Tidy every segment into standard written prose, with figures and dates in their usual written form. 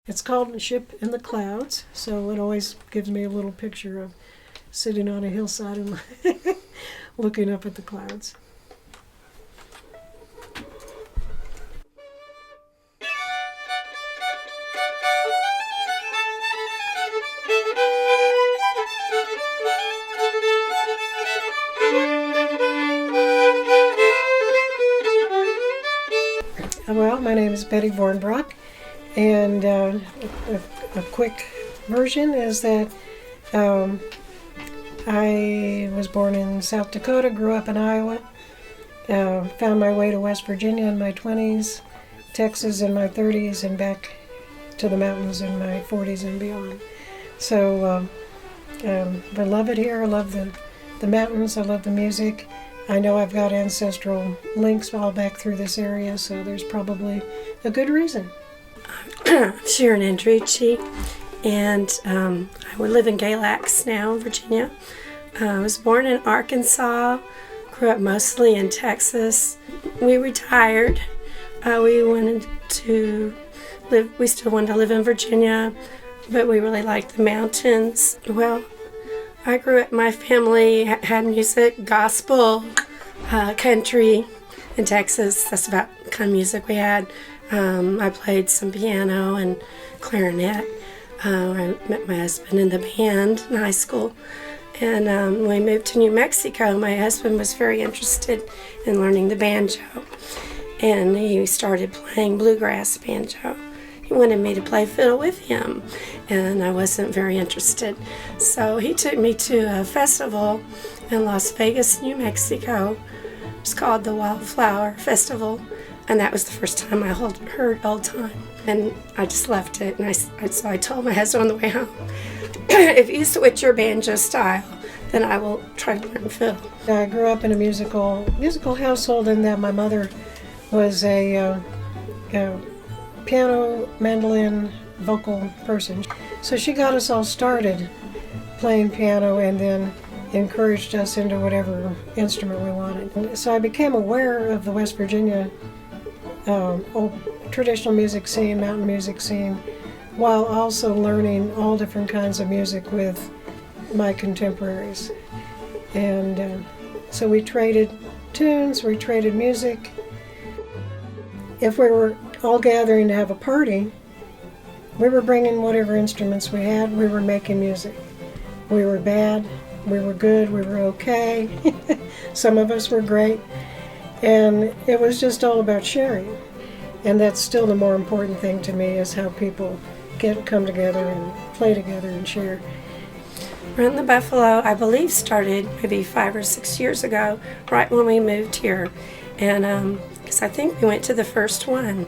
It's called Ship in the Clouds, so it always gives me a little picture of sitting on a hillside and looking up at the clouds. Well, my name is Betty Vornbrock, and a quick version is that I was born in South Dakota, grew up in Iowa, found my way to West Virginia in my 20s, Texas in my 30s, and back to the mountains in my 40s and beyond. So I love it here. I love the mountains. I love the music. I know I've got ancestral links all back through this area, so there's probably a good reason. Sharon Andrucci, and I live in Galax now, Virginia. I was born in Arkansas, grew up mostly in Texas. We retired. We wanted to live, we still wanted to live in Virginia, but we really liked the mountains. Well, I grew up, my family had music, gospel, country in Texas. That's about the kind of music we had. I played some piano and clarinet. I met my husband in the band in high school. And when we moved to New Mexico, my husband was very interested in learning the banjo. And he started playing bluegrass banjo. He wanted me to play fiddle with him, and I wasn't very interested. So he took me to a festival in Las Vegas, New Mexico. It was called the Wildflower Festival, and that was the first time I heard old time. And I just loved it, and so I told my husband on the way home, if you switch your banjo style, then I will try to learn fiddle. I grew up in a musical household in that my mother was a piano, mandolin, vocal person. So she got us all started playing piano and then encouraged us into whatever instrument we wanted. And so I became aware of the West Virginia old traditional music scene, mountain music scene, while also learning all different kinds of music with my contemporaries. And so we traded tunes, we traded music. If we were all gathering to have a party, we were bringing whatever instruments we had, we were making music. We were bad, we were good, we were okay. Some of us were great. And it was just all about sharing. And that's still the more important thing to me, is how people come together and play together and share. Run the Buffalo, I believe, started maybe 5 or 6 years ago, right when we moved here. And because I think we went to the first one.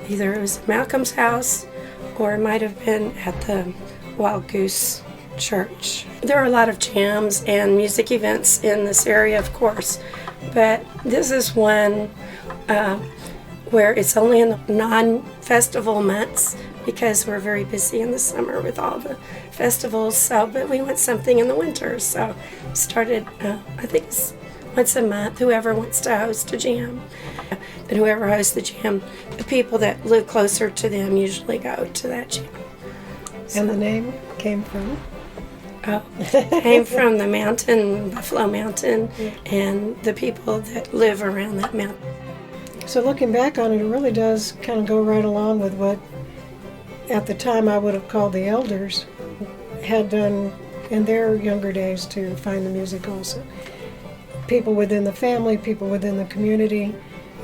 Either it was at Malcolm's house or it might have been at the Wild Goose Church. There are a lot of jams and music events in this area, of course, but this is one where it's only in the non-festival months because we're very busy in the summer with all the festivals. So, but we want something in the winter, so started, I think it's once a month, whoever wants to host a jam. And whoever hosts the jam, the people that live closer to them usually go to that jam. So, and the name came from? Came from the mountain, Buffalo Mountain, and the people that live around that mountain. So looking back on it, it really does kind of go right along with what, at the time, I would have called the elders had done in their younger days to find the music also. People within the family, people within the community,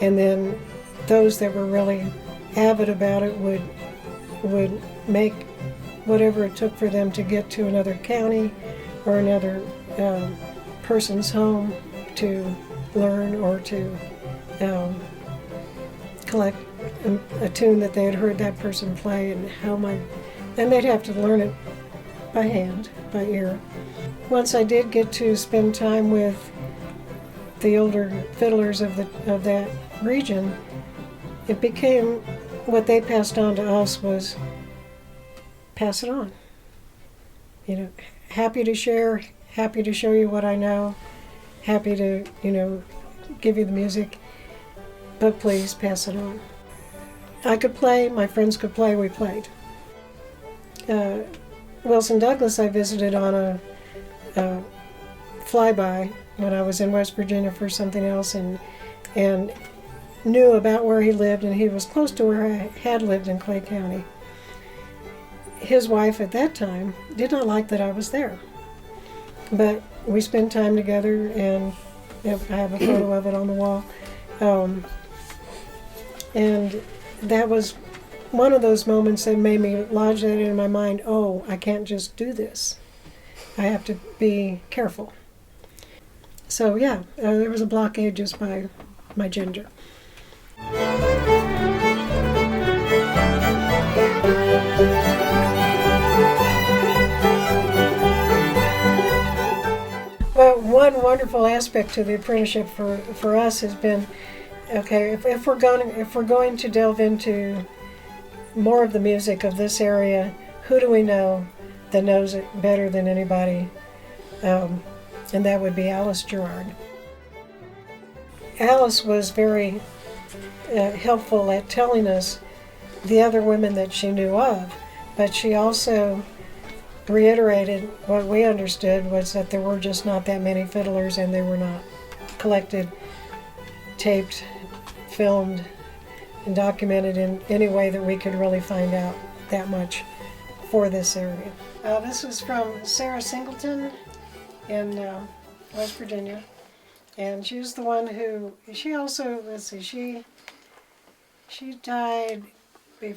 and then those that were really avid about it would make whatever it took for them to get to another county or another person's home to learn or to collect a tune that they had heard that person play, and and they'd have to learn it by hand, by ear. Once I did get to spend time with the older fiddlers of that region, it became what they passed on to us was pass it on. You know, happy to share, happy to show you what I know, happy to, give you the music, but please pass it on. I could play, my friends could play, we played. Wilson Douglas I visited on a flyby when I was in West Virginia for something else, and knew about where he lived, and he was close to where I had lived in Clay County. His wife at that time did not like that I was there, but we spent time together, and I have a photo of it on the wall. And that was one of those moments that made me lodge that in my mind. Oh, I can't just do this. I have to be careful. So yeah, there was a blockade just by my gender. But one wonderful aspect to the apprenticeship for us has been, okay, if we're going to delve into more of the music of this area, who do we know that knows it better than anybody? And that would be Alice Gerard. Alice was very helpful at telling us the other women that she knew of, but she also reiterated what we understood was that there were just not that many fiddlers, and they were not collected, taped, filmed, and documented in any way that we could really find out that much for this area. This was from Sarah Singleton in West Virginia, and she was the one who, she also, let's see, she died I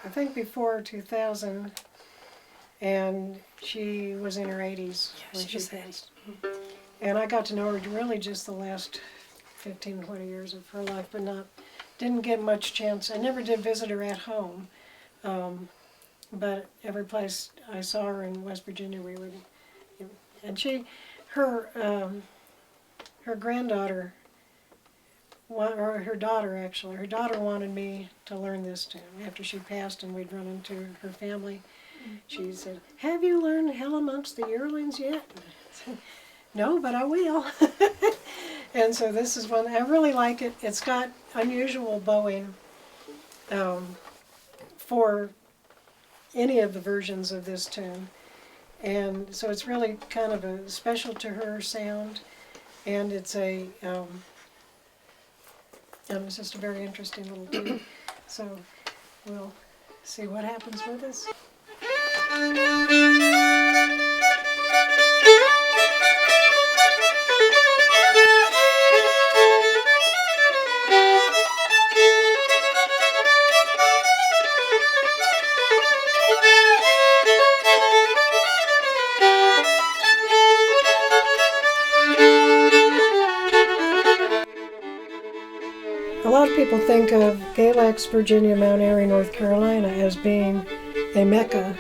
think before 2000, and she was in her 80s when she passed. And I got to know her really just the last 15, 20 years of her life, but didn't get much chance. I never did visit her at home, but every place I saw her in West Virginia, we would, and her granddaughter, or her daughter actually, her daughter wanted me to learn this tune. After she passed and we'd run into her family, she said, "Have you learned Hell Amongst the Yearlings yet?" No, but I will. And so this is one, I really like it. It's got unusual bowing for any of the versions of this tune. And so it's really kind of a special to her sound, and it's it's just a very interesting little tune. So we'll see what happens with this. A lot of people think of Galax, Virginia, Mount Airy, North Carolina as being a mecca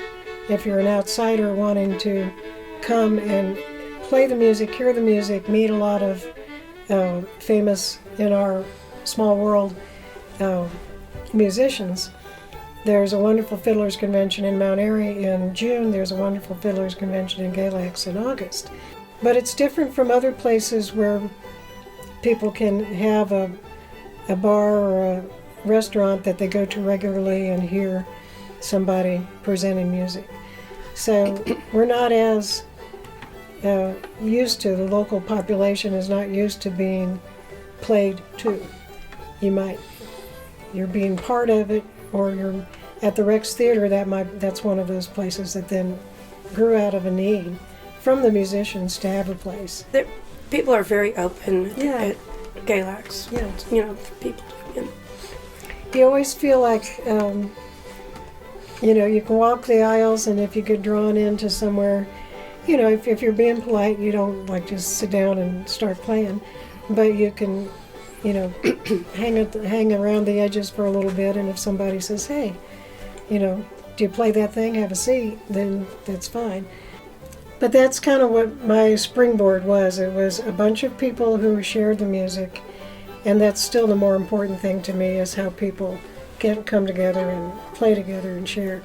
if you're an outsider wanting to come and play the music, hear the music, meet a lot of famous, in our small world, musicians. There's a wonderful fiddlers convention in Mount Airy in June. There's a wonderful fiddlers convention in Galax in August. But it's different from other places where people can have a bar or a restaurant that they go to regularly and hear somebody presenting music. So we're not as used to, the local population is not used to being played to. You're being part of it, or you're at the Rex Theater. That's one of those places that then grew out of a need from the musicians to have a place. People are very open Yeah. at Galax. Yeah. You know, people. You always feel like, you can walk the aisles, and if you get drawn into somewhere, if you're being polite, you don't like just sit down and start playing, but you can, hang around the edges for a little bit, and if somebody says, "Hey, do you play that thing? Have a seat," then that's fine. But that's kind of what my springboard was. It was a bunch of people who shared the music, and that's still the more important thing to me, is how people can come together and play together and share.